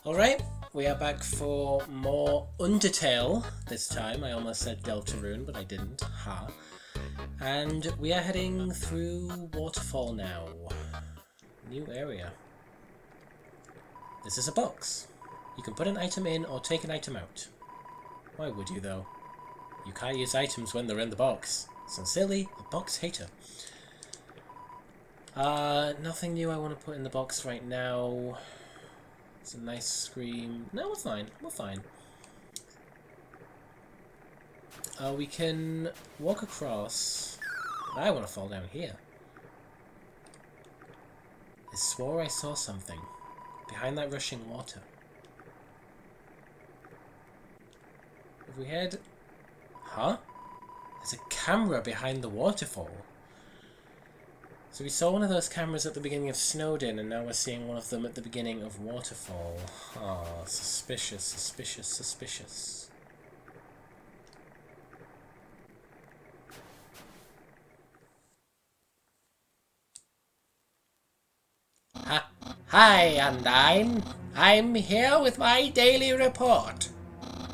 Alright, we are back for more Undertale this time. I almost said Deltarune, but I didn't. Ha. And we are heading through Waterfall now. New area. This is a box. You can put an item in or take an item out. Why would you, though? You can't use items when they're in the box. Sincerely, a box hater. Nothing new I want to put in the box right now. It's a nice scream. No, we're fine. We're fine. We can walk across. I want to fall down here. I swore I saw something behind that rushing water. If we head... Huh? There's a camera behind the waterfall. So we saw one of those cameras at the beginning of Snowdin, and now we're seeing one of them at the beginning of Waterfall. Ah, suspicious, suspicious, suspicious. Hi, Undyne. I'm here with my daily report.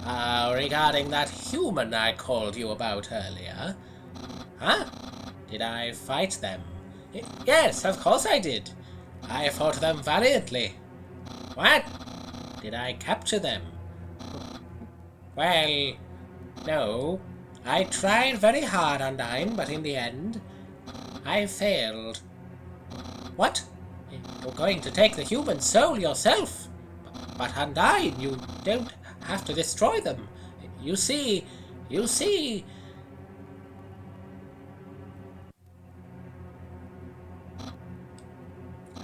Regarding that human I called you about earlier. Huh? Did I fight them? Yes, of course I did. I fought them valiantly. What? Did I capture them? Well, no. I tried very hard, Undyne, but in the end, I failed. What? You're going to take the human soul yourself? But Undyne, you don't have to destroy them. You see...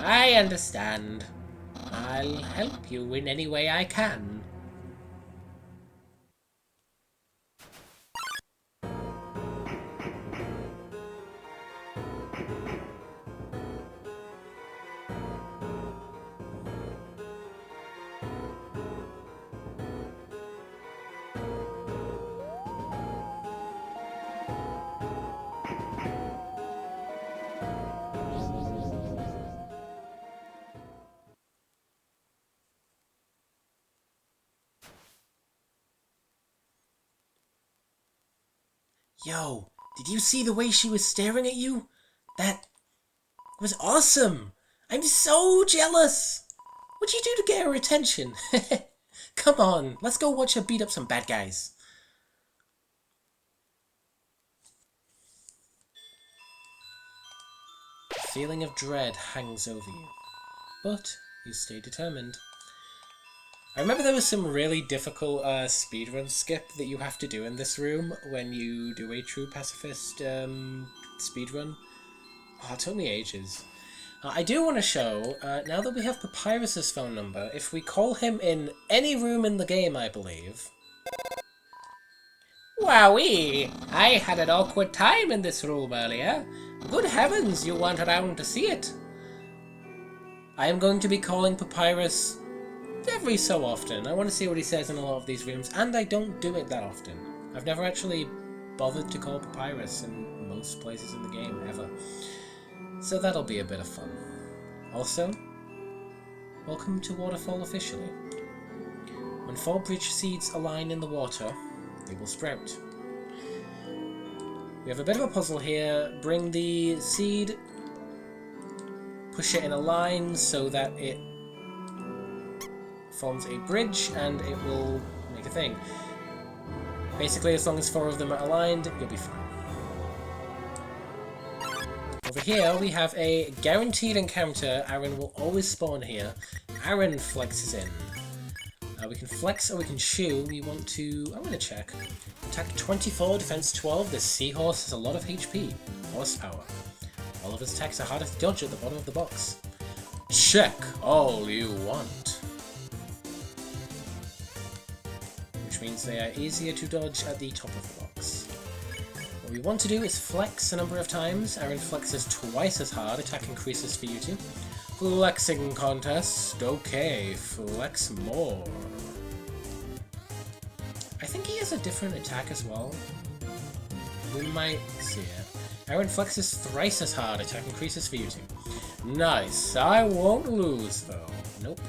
I understand. I'll help you in any way I can. Yo, did you see the way she was staring at you? That was awesome! I'm so jealous! What'd you do to get her attention? Come on, let's go watch her beat up some bad guys. A feeling of dread hangs over you, but you stay determined. I remember there was some really difficult speedrun skip that you have to do in this room when you do a true pacifist speedrun. Oh, it took me ages. I do want to show, now that we have Papyrus's phone number, if we call him in any room in the game, I believe... Wowee! I had an awkward time in this room earlier. Good heavens, you weren't around to see it. I am going to be calling Papyrus every so often. I want to see what he says in a lot of these rooms, and I don't do it that often. I've never actually bothered to call Papyrus in most places in the game, ever. So that'll be a bit of fun. Also, welcome to Waterfall officially. When 4 bridge seeds align in the water, they will sprout. We have a bit of a puzzle here. Bring the seed, push it in a line so that it forms a bridge, and it will make a thing. Basically, as long as 4 of them are aligned, you'll be fine. Over here, we have a guaranteed encounter. Aaron will always spawn here. Aaron flexes in. We can flex or we can shoo. We want to... I'm going to check. Attack 24, defense 12. This seahorse has a lot of HP. Horsepower. All of his attacks are harder to dodge at the bottom of the box. Check all you want. Means they are easier to dodge at the top of the box. What we want to do is flex a number of times. Aaron flexes twice as hard, attack increases for you two. Flexing contest, okay, flex more. I think he has a different attack as well. We might see it. Aaron flexes thrice as hard, attack increases for you two. Nice, I won't lose though. Nope.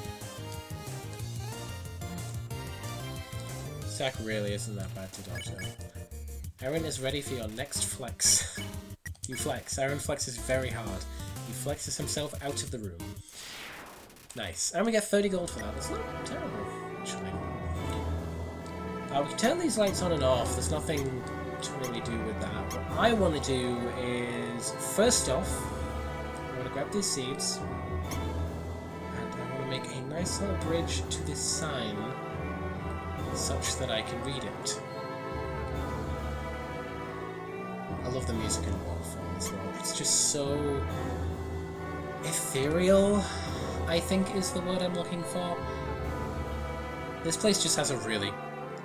attack really isn't that bad to dodge though. Aaron is ready for your next flex. You flex. Aaron flexes very hard. He flexes himself out of the room. Nice. And we get 30 gold for that. That's not terrible, actually. We can turn these lights on and off. There's nothing to really do with that. What I want to do is, first off, I want to grab these seeds. And I want to make a nice little bridge to this sign, such that I can read it. I love the music in Waterfall as well. It's just so ethereal, I think is the word I'm looking for. This place just has a really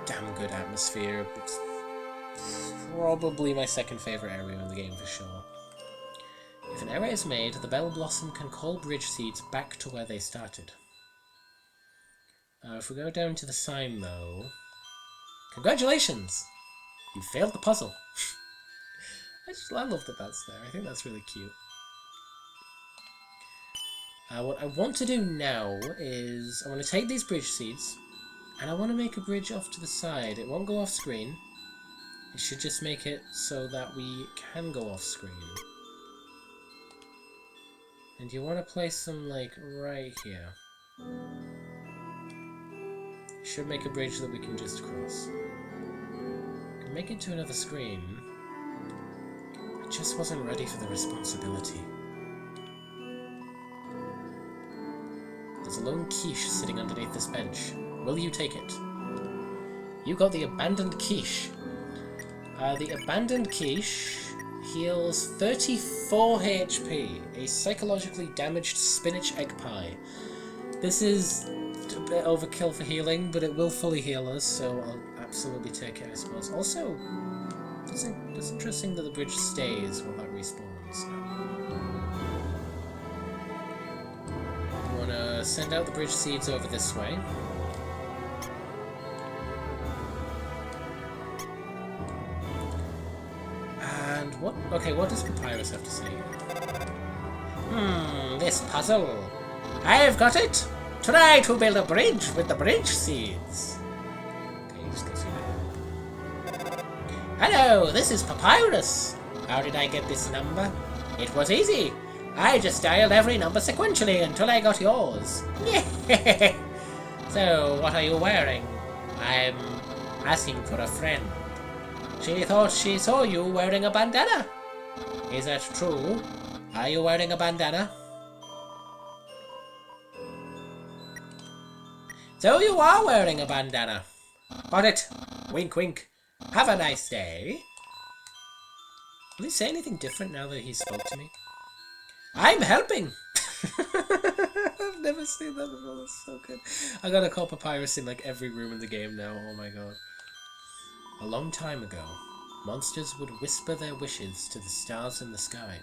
damn good atmosphere. It's probably my second favourite area in the game for sure. If an error is made, the Bell Blossom can call bridge seeds back to where they started. If we go down to the sign though... Congratulations! You failed the puzzle. I love that that's there. I think that's really cute. What I want to do now is I want to take these bridge seeds and I want to make a bridge off to the side. It won't go off screen. It should just make it so that we can go off screen. And you want to place them like right here. Should make a bridge that we can just cross. Can make it to another screen. I just wasn't ready for the responsibility. There's a lone quiche sitting underneath this bench. Will you take it? You got the abandoned quiche. The abandoned quiche heals 34 HP. A psychologically damaged spinach egg pie. This is a bit overkill for healing, but it will fully heal us, so I'll absolutely take it, I suppose. Also, it's interesting that the bridge stays while that respawns. I want to send out the bridge seeds over this way. And what? Okay, what does Papyrus have to say? This puzzle. I've got it! Try to build a bridge with the bridge seeds. Okay, just go see that. Hello, this is Papyrus. How did I get this number? It was easy. I just dialed every number sequentially until I got yours. So, what are you wearing? I'm asking for a friend. She thought she saw you wearing a bandana. Is that true? Are you wearing a bandana? So you are wearing a bandana. Got it. Wink, wink. Have a nice day. Will he say anything different now that he spoke to me? I'm helping! I've never seen that before. That's so good. I gotta call Papyrus in like every room in the game now. Oh my god. A long time ago, monsters would whisper their wishes to the stars in the sky.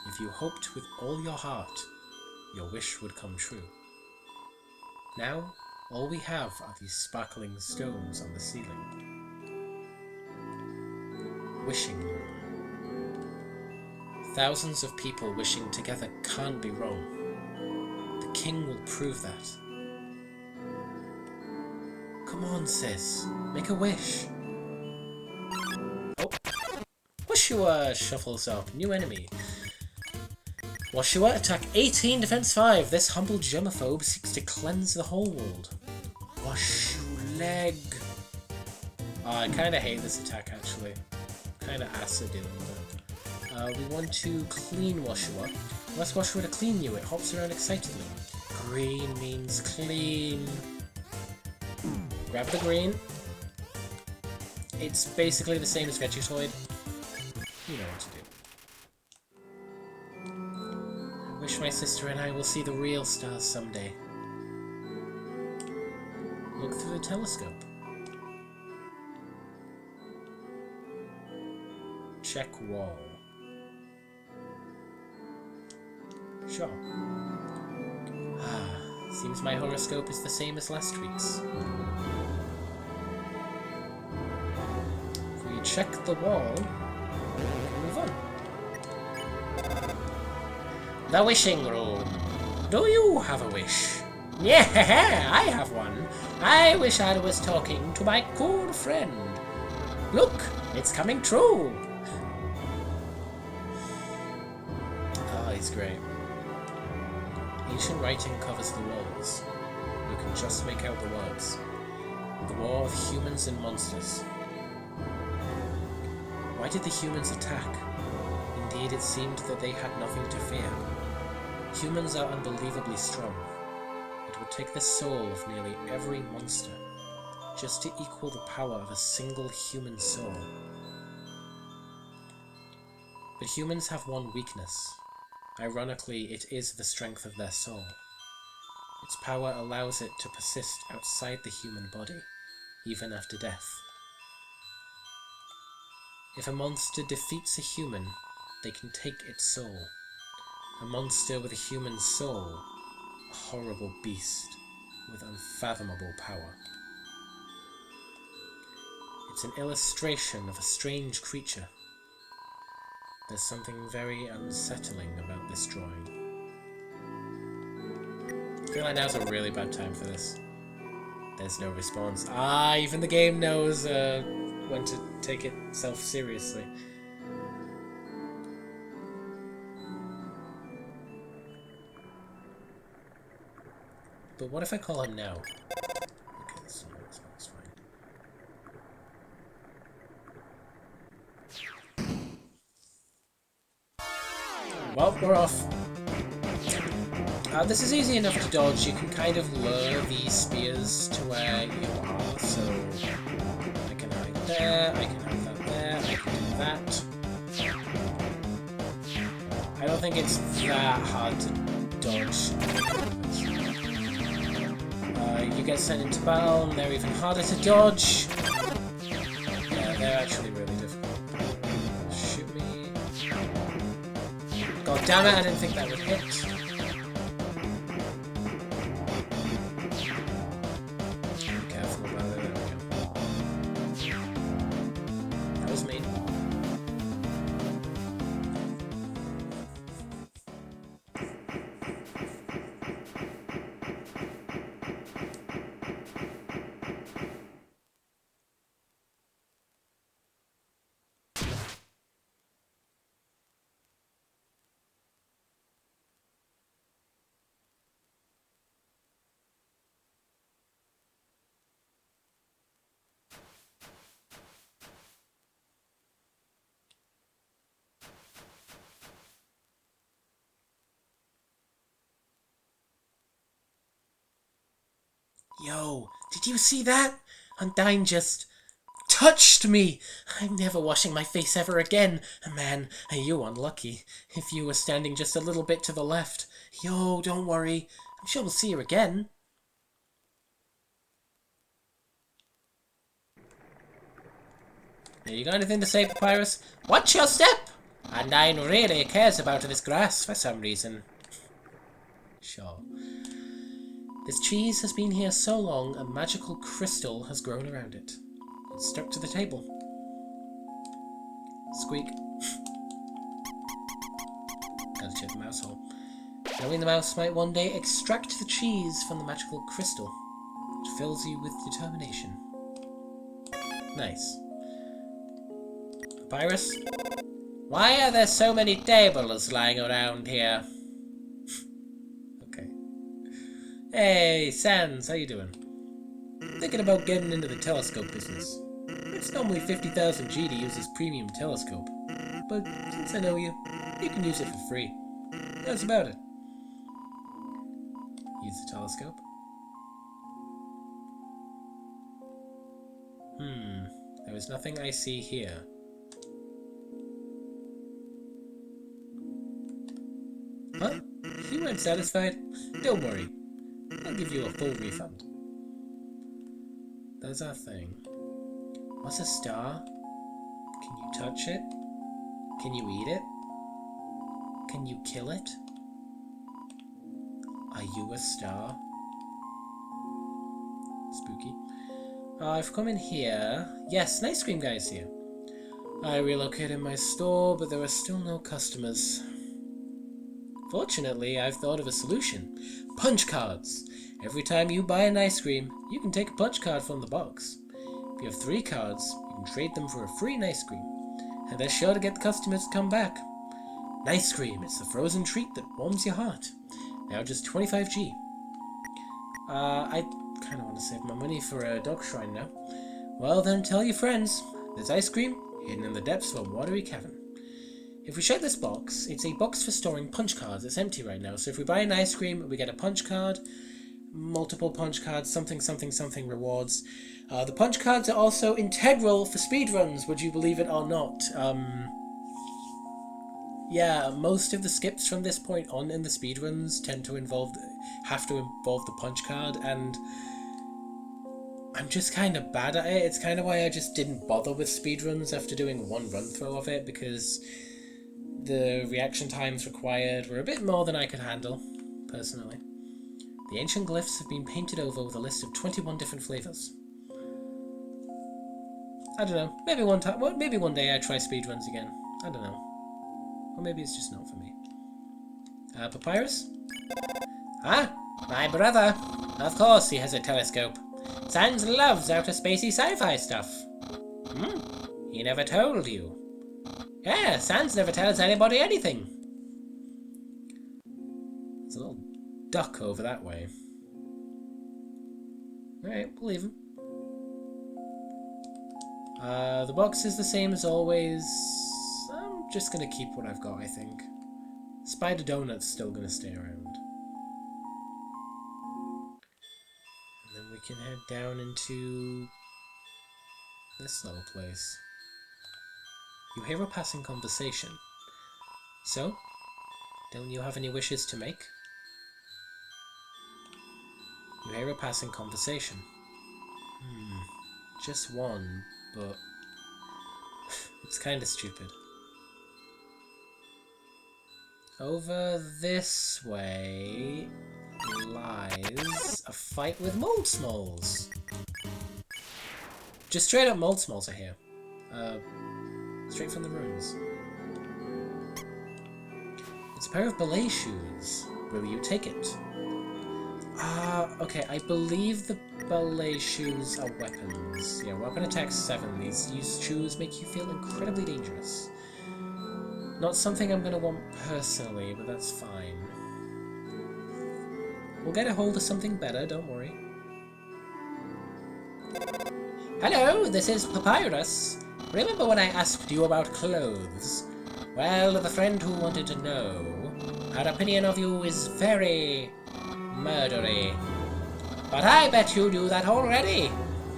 If you hoped with all your heart, your wish would come true. Now, all we have are these sparkling stones on the ceiling. Wishing room. Thousands of people wishing together can't be wrong. The king will prove that. Come on, sis. Make a wish. Oh. Woshua shuffles up. New enemy. Woshua, attack 18, defense 5. This humble germaphobe seeks to cleanse the whole world. Washu leg. Oh, I kind of hate this attack, actually. Kind of acid dealing with it. We want to clean Woshua. Ask Woshua to clean you. It hops around excitedly. Green means clean. Grab the green. It's basically the same as Vegetoid. You know what to do. I wish my sister and I will see the real stars someday. Look through the telescope. Check wall. Sure. Seems my horoscope is the same as last week's. If we check the wall, we can move on. The wishing room. Do you have a wish? Yeah, I have one. I wish I was talking to my cool friend. Look, it's coming true. Ah, he's great. Ancient writing covers the walls. You can just make out the words. The war of humans and monsters. Why did the humans attack? Indeed, it seemed that they had nothing to fear. Humans are unbelievably strong. It would take the soul of nearly every monster just to equal the power of a single human soul. But humans have one weakness. Ironically, it is the strength of their soul. Its power allows it to persist outside the human body, even after death. If a monster defeats a human, they can take its soul. A monster with a human soul, a horrible beast with unfathomable power. It's an illustration of a strange creature. There's something very unsettling about this drawing. I feel like now's a really bad time for this. There's no response. Ah, even the game knows when to take itself seriously. But what if I call him now? Okay, that's fine. Well, we're off. This is easy enough to dodge. You can kind of lure these spears to where you are, so I can hide there, I can hide that there, I can do that. I don't think it's that hard to dodge. You get sent into battle, and they're even harder to dodge. Yeah, they're actually really difficult. Shoot me. God damn it, I didn't think that would hit. Be careful about it, there we go. That was me. Yo, did you see that? Undyne just touched me! I'm never washing my face ever again. Man, are you unlucky. If you were standing just a little bit to the left. Yo, don't worry. I'm sure we'll see her again. You got anything to say, Papyrus? Watch your step! Undyne really cares about this grass for some reason. Sure. This cheese has been here so long, a magical crystal has grown around it. It's stuck to the table. Squeak. Gotta check the mouse hole. Knowing the mouse might one day extract the cheese from the magical crystal. It fills you with determination. Nice. Papyrus? Why are there so many tables lying around here? Okay. Hey, Sans, how you doing? Thinking about getting into the telescope business. It's normally 50,000 G to use this premium telescope. But since I know you, you can use it for free. That's about it. Use the telescope. There is nothing I see here. Huh? You weren't satisfied? Don't worry. I'll give you a full refund. There's our thing. What's a star? Can you touch it? Can you eat it? Can you kill it? Are you a star? Spooky. I've come in here. Yes, an ice cream guy is here. I relocated my store, but there are still no customers. Fortunately, I've thought of a solution. Punch cards! Every time you buy an ice cream, you can take a punch card from the box. If you have 3 cards, you can trade them for a free ice cream. And they're sure to get the customers to come back. Ice cream, it's the frozen treat that warms your heart. Now just 25G. I kind of want to save my money for a dog shrine now. Well then, tell your friends. There's ice cream hidden in the depths of a watery cavern. If we check this box, it's a box for storing punch cards. It's empty right now. So if we buy an ice cream, we get a punch card, multiple punch cards, something, something, something rewards. The punch cards are also integral for speedruns, would you believe it or not? Yeah, most of the skips from this point on in the speedruns tend to have to involve the punch card, and I'm just kind of bad at it. It's kind of why I just didn't bother with speedruns after doing one run-through of it, because the reaction times required were a bit more than I could handle, personally. The ancient glyphs have been painted over with a list of 21 different flavors. I don't know, maybe one day I try speedruns again. I don't know. Or maybe it's just not for me. Papyrus? Ah, my brother. Of course he has a telescope. Sans loves outer spacey sci-fi stuff. He never told you. Yeah, Sans never tells anybody anything. There's a little duck over that way. Alright, believe him. The box is the same as always. I'm just gonna keep what I've got, I think. Spider Donut's still gonna stay around. And then we can head down into this little place. You hear a passing conversation. So, don't you have any wishes to make? You hear a passing conversation. Just one, but it's kind of stupid. Over this way lies a fight with mold smalls. Just straight up mold smalls are here. Straight from the ruins. It's a pair of ballet shoes. Will you take it? Okay, I believe the ballet shoes are weapons. Yeah, weapon attack 7. These shoes make you feel incredibly dangerous. Not something I'm gonna want personally, but that's fine. We'll get a hold of something better, don't worry. Hello, this is Papyrus. Remember when I asked you about clothes? Well, the friend who wanted to know, her opinion of you is very murdery. But I bet you knew that already.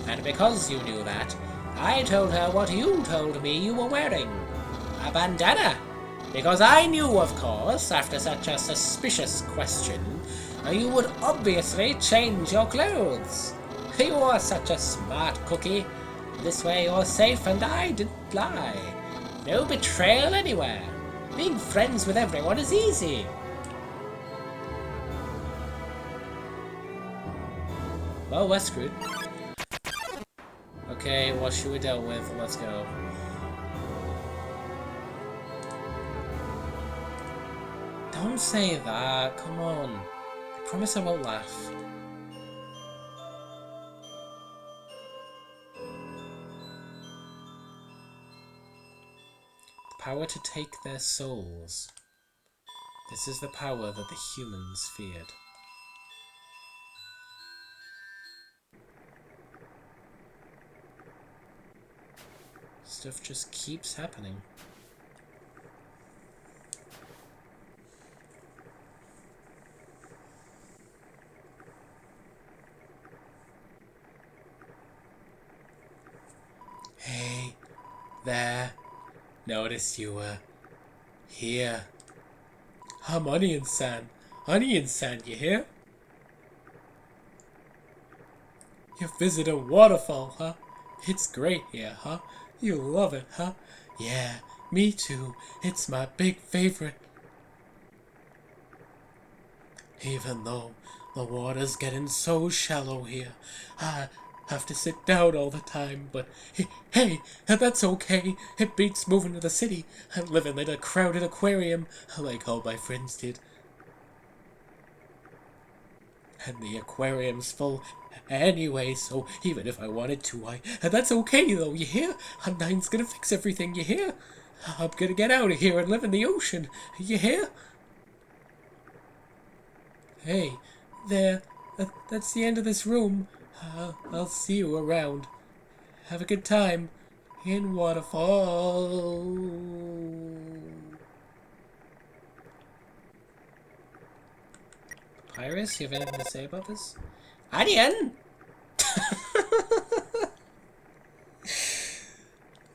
And because you knew that, I told her what you told me you were wearing. A bandana. Because I knew, of course, after such a suspicious question, you would obviously change your clothes. You are such a smart cookie. This way you're safe and I didn't lie. No betrayal anywhere. Being friends with everyone is easy. Well, we're screwed. Okay, what should we deal with? Let's go. Don't say that, come on. I promise I won't laugh. The power to take their souls. This is the power that the humans feared. Stuff just keeps happening. Hey, there. Noticed you were here. I'm Onion-san. Onion-san, you here? You visit Waterfall, huh? It's great here, huh? You love it, huh? Yeah, me too. It's my big favorite. Even though the water's getting so shallow here, I have to sit down all the time, but hey, that's okay. It beats moving to the city and living in a crowded aquarium like all my friends did. And the aquarium's full anyway, so even if I wanted to, that's okay though, you hear? Undyne's gonna fix everything, you hear? I'm gonna get out of here and live in the ocean, you hear? Hey, there, that's the end of this room. I'll see you around. Have a good time in Waterfall. Papyrus, you have anything to say about this? Adian!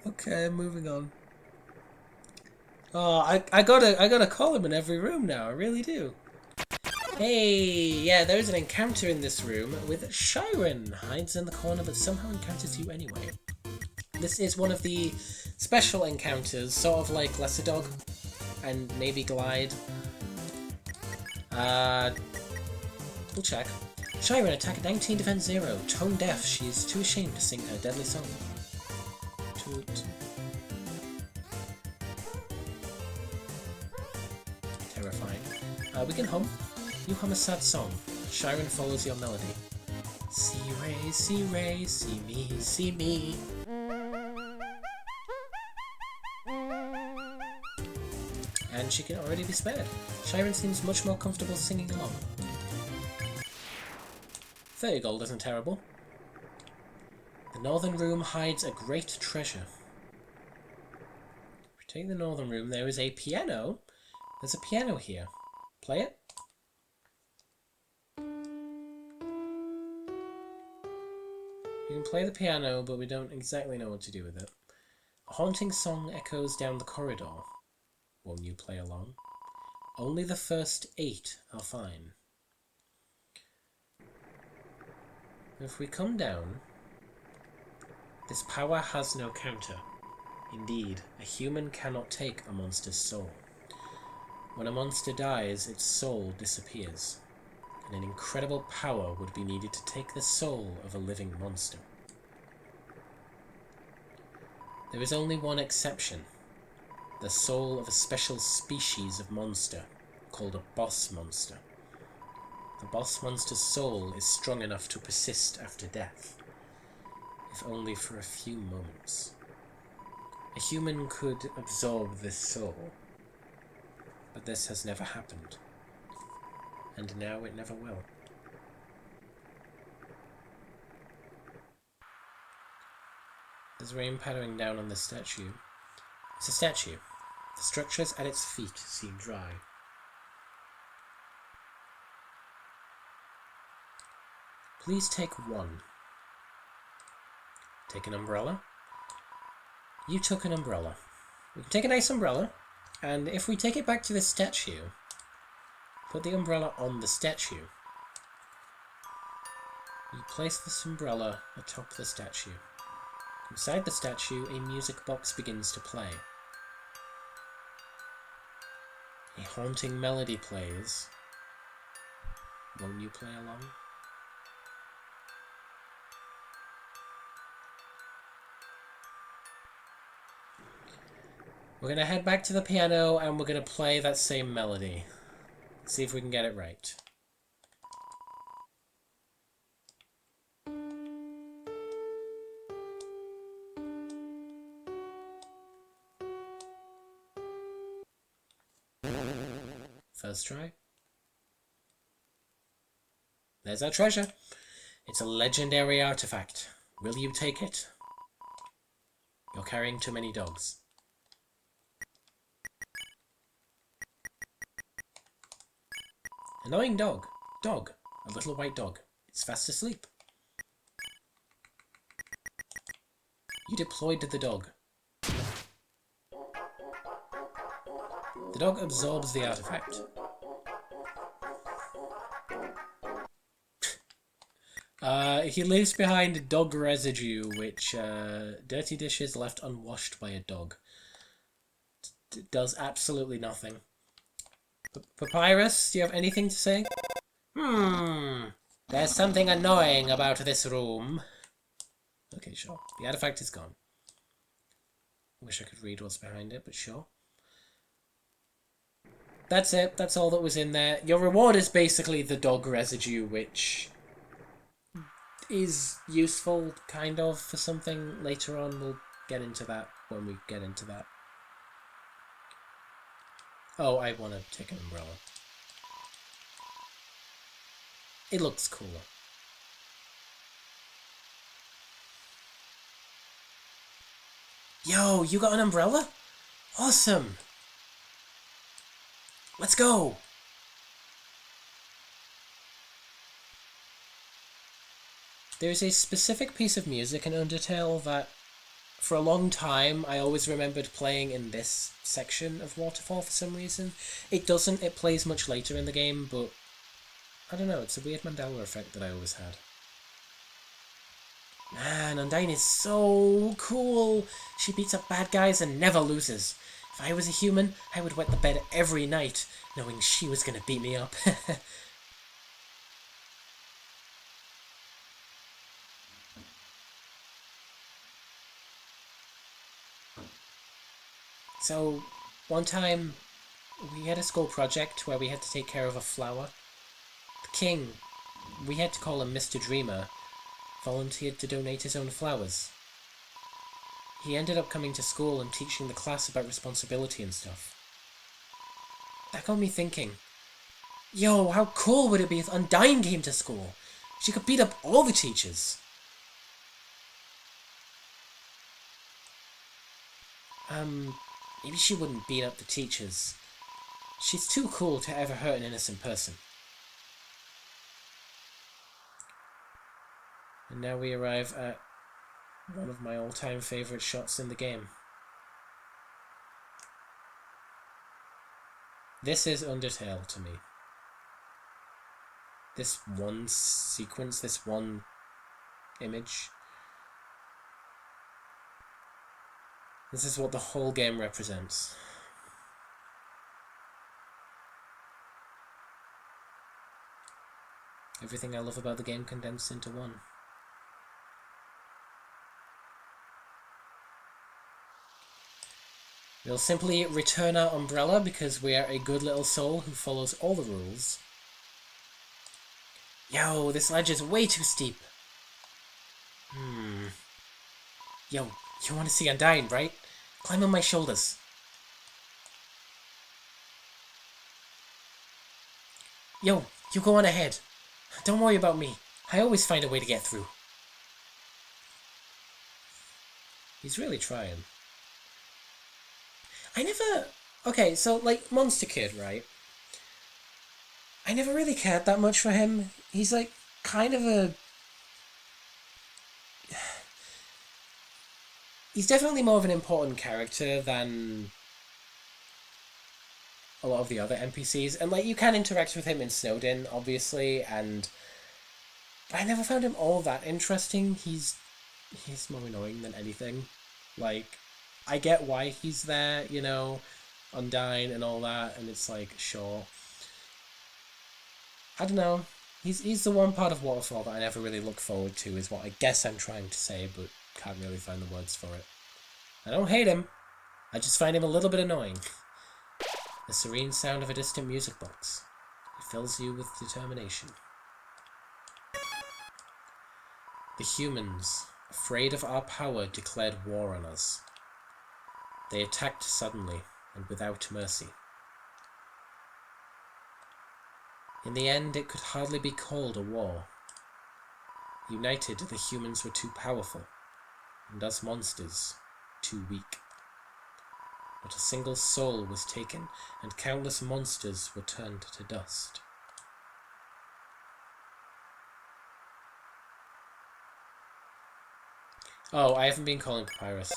Okay, moving on. Oh, I gotta call him in every room now, I really do. Hey, yeah, there's an encounter in this room with Shiren. Hides in the corner but somehow encounters you anyway. This is one of the special encounters, sort of like Lesser Dog and maybe Glide. We'll check. Shiren, attack 19, defense 0. Tone deaf, she's too ashamed to sing her deadly song. Toot. Terrifying. We can hum. You hum a sad song. Shiren follows your melody. See Ray, see me, see me. And she can already be spared. Shiren seems much more comfortable singing along. 30 gold isn't terrible. The northern room hides a great treasure. If we take the northern room, there is a piano. There's a piano here. Play it. You can play the piano, but we don't exactly know what to do with it. A haunting song echoes down the corridor. Won't you play along? Only the first 8 are fine. If we come down, this power has no counter. Indeed, a human cannot take a monster's soul. When a monster dies, its soul disappears, and an incredible power would be needed to take the soul of a living monster. There is only one exception. The soul of a special species of monster, called a boss monster. The boss monster's soul is strong enough to persist after death, if only for a few moments. A human could absorb this soul, but this has never happened, and now it never will. There's rain pattering down on the statue. It's a statue. The structures at its feet seem dry. Please take 1. Take an umbrella. You took an umbrella. We can take a nice umbrella, and if we take it back to the statue, put the umbrella on the statue. You place this umbrella atop the statue. Inside the statue, a music box begins to play. A haunting melody plays. Won't you play along? We're going to head back to the piano and we're going to play that same melody. See if we can get it right. First try. There's our treasure. It's a legendary artifact. Will you take it? You're carrying too many dogs. Annoying dog. Dog. A little white dog. It's fast asleep. You deployed the dog. The dog absorbs the artifact. He leaves behind dog residue, which dirty dishes left unwashed by a dog. Does absolutely nothing. Papyrus, do you have anything to say? There's something annoying about this room. Okay, sure. The artifact is gone. Wish I could read what's behind it, but sure. That's it. That's all that was in there. Your reward is basically the dog residue, which is useful, kind of, for something later on. We'll get into that when we get into that. Oh, I want to take an umbrella. It looks cooler. Yo, you got an umbrella? Awesome! Let's go! There's a specific piece of music in Undertale that, for a long time, I always remembered playing in this section of Waterfall for some reason. It doesn't, it plays much later in the game, but I don't know, it's a weird Mandela effect that I always had. Man, Undyne is so cool! She beats up bad guys and never loses. If I was a human, I would wet the bed every night, knowing she was gonna beat me up. So, one time, we had a school project where we had to take care of a flower. The king, we had to call him Mr. Dreamer, volunteered to donate his own flowers. He ended up coming to school and teaching the class about responsibility and stuff. That got me thinking, yo, how cool would it be if Undyne came to school? She could beat up all the teachers. Maybe she wouldn't beat up the teachers. She's too cool to ever hurt an innocent person. And now we arrive at one of my all-time favourite shots in the game. This is Undertale to me. This one sequence, this one image. This is what the whole game represents. Everything I love about the game condensed into one. We'll simply return our umbrella because we are a good little soul who follows all the rules. Yo, this ledge is way too steep. Yo, you want to see Undyne, right? Climb on my shoulders. Yo, you go on ahead. Don't worry about me. I always find a way to get through. He's really trying. I never... Okay, so, like, Monster Kid, right? I never really cared that much for him. He's, like, kind of a... He's definitely more of an important character than a lot of the other NPCs. And, like, you can interact with him in Snowdin, obviously, and... But I never found him all that interesting. He's more annoying than anything. Like, I get why he's there, you know, Undyne and all that, and it's like, sure. I don't know. He's the one part of Waterfall that I never really look forward to, is what I guess I'm trying to say, but can't really find the words for it. I don't hate him. I just find him a little bit annoying. The serene sound of a distant music box. It fills you with determination. The humans, afraid of our power, declared war on us. They attacked suddenly and without mercy. In the end, it could hardly be called a war. United, the humans were too powerful, and us monsters too weak. Not a single soul was taken, and countless monsters were turned to dust. Oh, I haven't been calling Papyrus.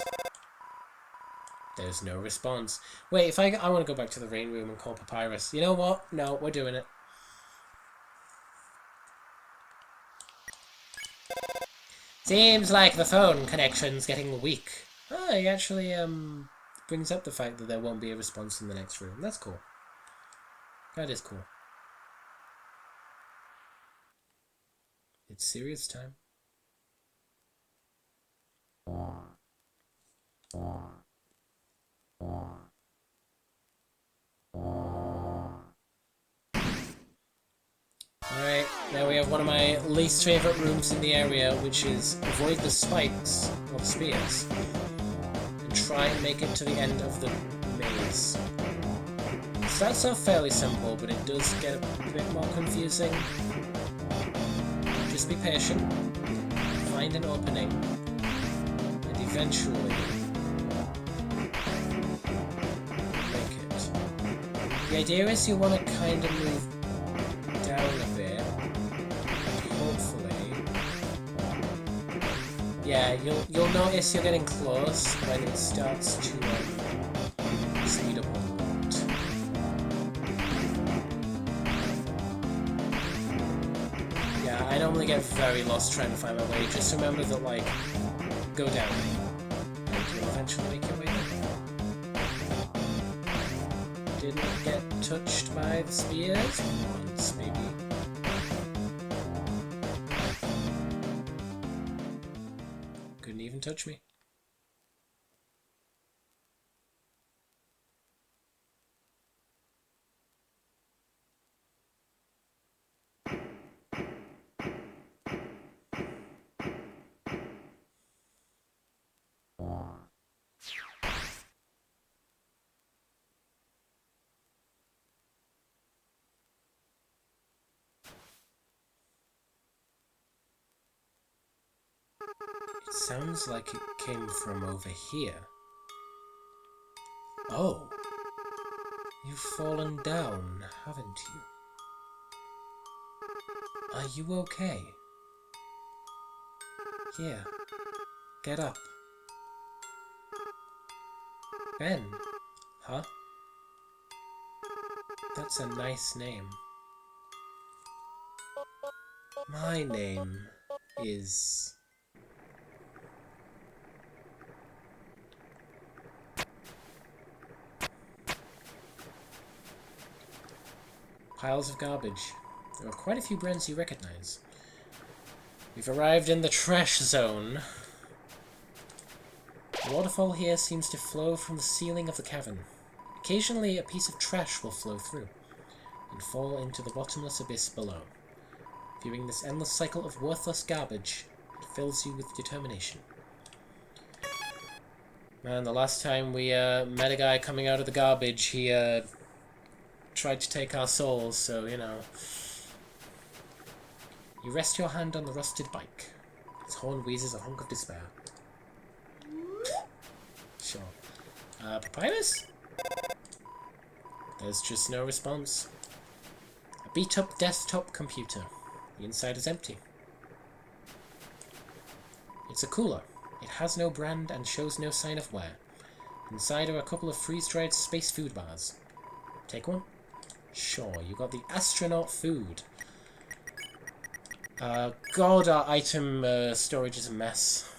There's no response. Wait, if I want to go back to the rain room and call Papyrus. You know what? No, we're doing it. Seems like the phone connection's getting weak. Oh, it actually brings up the fact that there won't be a response in the next room. That's cool. That is cool. It's serious time. Alright, now we have one of my least favourite rooms in the area, which is avoid the spikes, or the spears, and try and make it to the end of the maze. It starts off fairly simple, but it does get a bit more confusing. Just be patient, find an opening, and eventually make it. The idea is you want to kind of move down a bit, and hopefully... Yeah, you'll notice you're getting close when it starts to speed up a lot. Yeah, I normally get very lost trying to find my way. Just remember that, like, go down, and you'll eventually make your way there. Didn't get touched by the spears once, maybe. Couldn't even touch me. It sounds like it came from over here. Oh. You've fallen down, haven't you? Are you okay? Here. Get up. Ben. Huh? That's a nice name. My name is... Piles of garbage. There are quite a few brands you recognize. We've arrived in the trash zone. The waterfall here seems to flow from the ceiling of the cavern. Occasionally, a piece of trash will flow through and fall into the bottomless abyss below. Viewing this endless cycle of worthless garbage, it fills you with determination. Man, the last time we met a guy coming out of the garbage, he tried to take our souls, so, you know. You rest your hand on the rusted bike. Its horn wheezes a honk of despair. Sure. Papyrus? There's just no response. A beat-up desktop computer. The inside is empty. It's a cooler. It has no brand and shows no sign of wear. Inside are a couple of freeze-dried space food bars. Take one? Sure, you got the astronaut food. God, our item storage is a mess.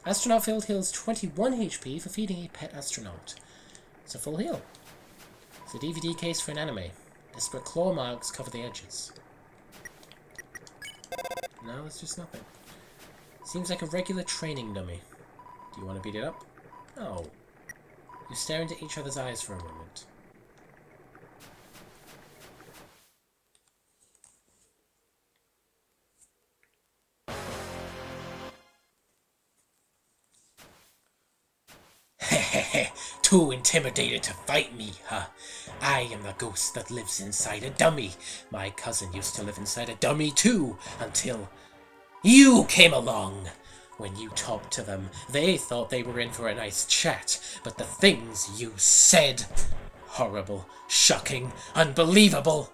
Astronaut field heals 21 HP for feeding a pet astronaut. It's a full heal. It's a DVD case for an anime. Desperate claw marks cover the edges. No, it's just nothing. Seems like a regular training dummy. Do you want to beat it up? No. You stare into each other's eyes for a moment. Too intimidated to fight me, huh? I am the ghost that lives inside a dummy. My cousin used to live inside a dummy too, until you came along. When you talked to them, they thought they were in for a nice chat, but the things you said... horrible, shocking, unbelievable.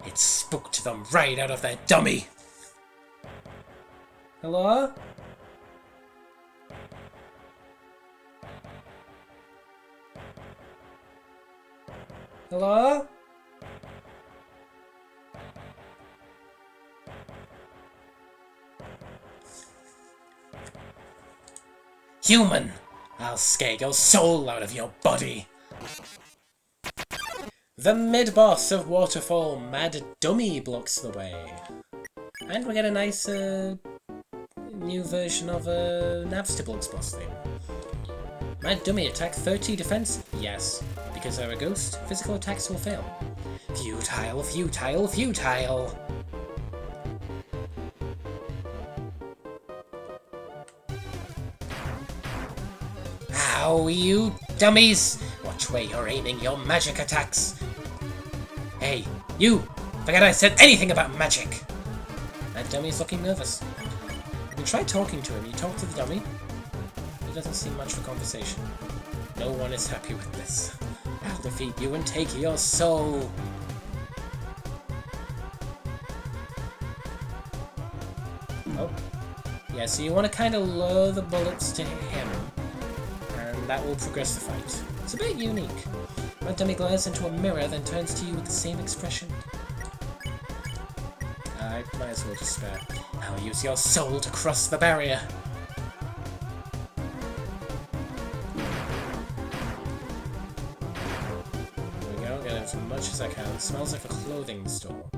It spooked them right out of their dummy. Hello? Hello? Human! I'll scare your soul out of your body! The mid-boss of Waterfall, Mad Dummy, blocks the way. And we get a nice, new version of Navstibal's boss thing. Mad Dummy, attack 30, defense? Yes. Because they're a ghost, physical attacks will fail. Futile, futile, futile! Ow, you dummies! Watch where you're aiming your magic attacks. Hey, you! Forget I said anything about magic! That dummy's looking nervous. You can try talking to him. You talk to the dummy. He doesn't seem much for conversation. No one is happy with this. I'll defeat you and take your soul. Oh. Yeah, so you want to kind of lure the bullets to him. And that will progress the fight. It's a bit unique. My dummy glares into a mirror, then turns to you with the same expression. I might as well just spare. I'll use your soul to cross the barrier. There we go, get as much as I can. It smells like a clothing store.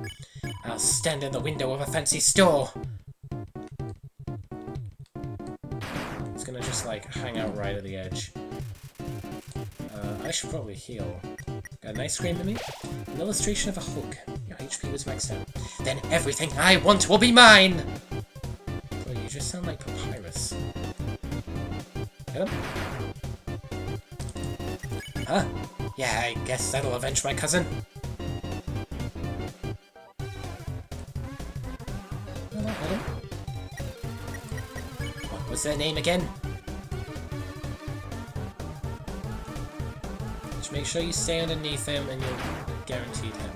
I'll stand in the window of a fancy store. It's gonna just like hang out right at the edge. I should probably heal. Got a nice scream to me. An illustration of a hook. Your HP was maxed out. Then everything I want will be mine! Boy, you just sound like Papyrus. Get him? Huh? Yeah, I guess that'll avenge my cousin. Well, that hit him. What was their name again? Just make sure you stay underneath him and you'll guaranteed him.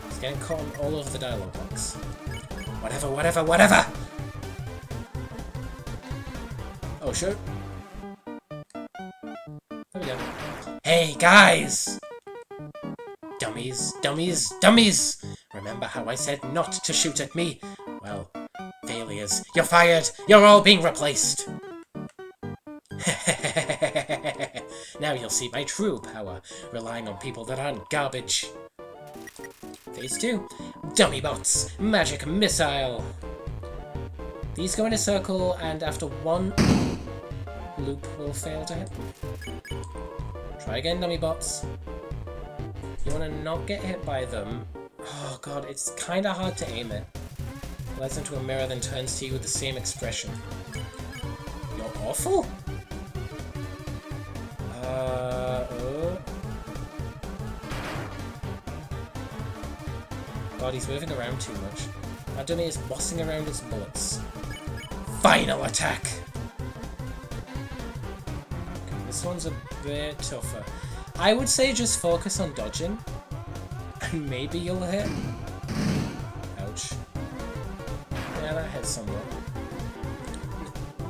He's getting caught on all over the dialogue box. Whatever, whatever, whatever! Oh, sure. There we go. Hey, guys! Dummies, dummies, dummies! Remember how I said not to shoot at me? Well, failures. You're fired! You're all being replaced! Now you'll see my true power, relying on people that aren't garbage. Phase 2. Dummy bots. Magic missile. These go in a circle, and after one loop will fail to hit. Try again, dummy bots. You want to not get hit by them. Oh god, it's kind of hard to aim it. Lies into a mirror, then turns to you with the same expression. You're awful? God, he's moving around too much. Our dummy is bossing around its bullets. Final attack! Okay, this one's a bit tougher. I would say just focus on dodging, and maybe you'll hit. Ouch. Yeah, that hit somewhat.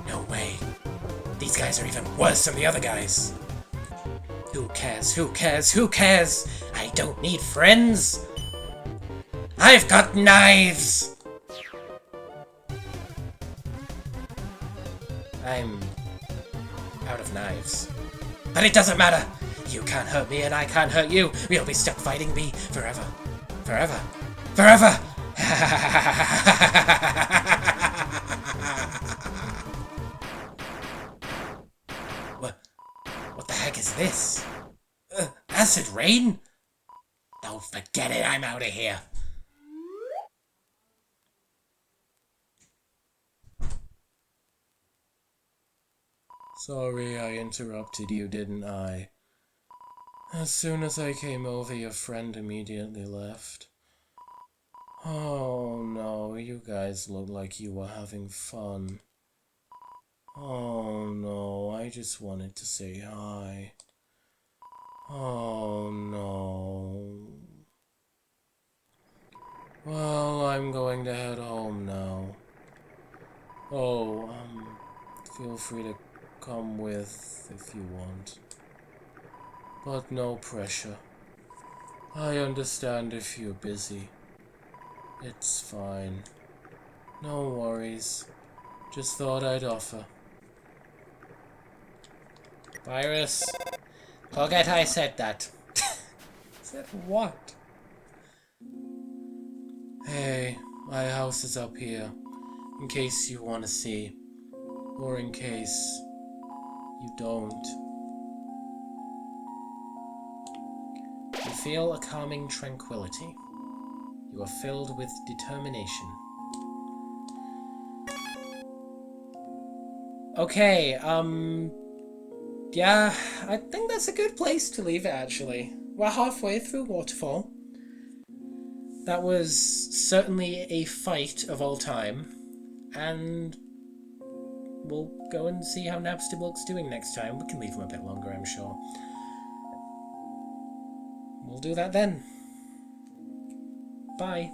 No way. These guys are even worse than the other guys. Who cares? Who cares? Who cares? I don't need friends! I've got knives! I'm out of knives. But it doesn't matter! You can't hurt me and I can't hurt you! We'll be stuck fighting me forever. Forever. Forever! What the heck is this? Acid rain? Oh, forget it, I'm out of here. Sorry I interrupted you, didn't I? As soon as I came over, your friend immediately left. Oh no, you guys look like you were having fun. Oh no, I just wanted to say hi. Oh no. Well, I'm going to head home now. Oh, feel free to come with if you want. But no pressure. I understand if you're busy. It's fine. No worries. Just thought I'd offer. Virus. Forget I said that. Said what? Hey, my house is up here. In case you want to see. Or in case you don't. You feel a calming tranquility. You are filled with determination. Okay, Yeah, I think that's a good place to leave it, actually. We're halfway through Waterfall. That was certainly a fight of all time, and we'll go and see how Napstablook's doing next time. We can leave him a bit longer, I'm sure. We'll do that then. Bye.